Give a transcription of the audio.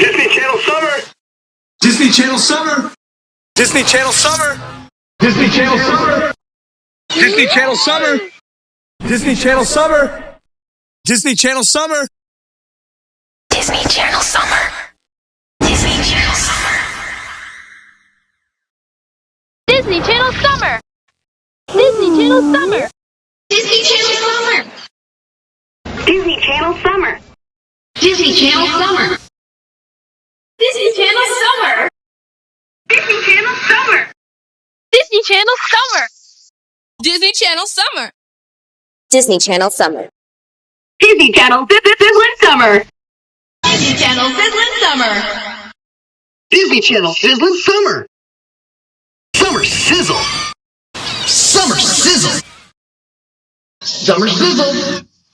Disney Channel Summer. Disney Channel Summer. Disney Channel Summer. Disney Channel Summer. Disney Channel Summer. Disney Channel Summer. Disney Channel Summer. Disney Channel Summer. Disney Channel Summer. Disney Channel Summer. Disney Channel Summer. Disney Channel Summer. Disney Channel Summer. Disney Channel Summer. Disney Channel Summer. Disney Channel Summer. Disney Channel Summer. Disney Channel Summer. Disney Channel Summer. Disney Channel Sizzlin Summer. Disney Channel Sizzlin Summer. Disney Channel Sizzlin Summer. Summer Sizzle. Summer Sizzle. Summer Sizzle.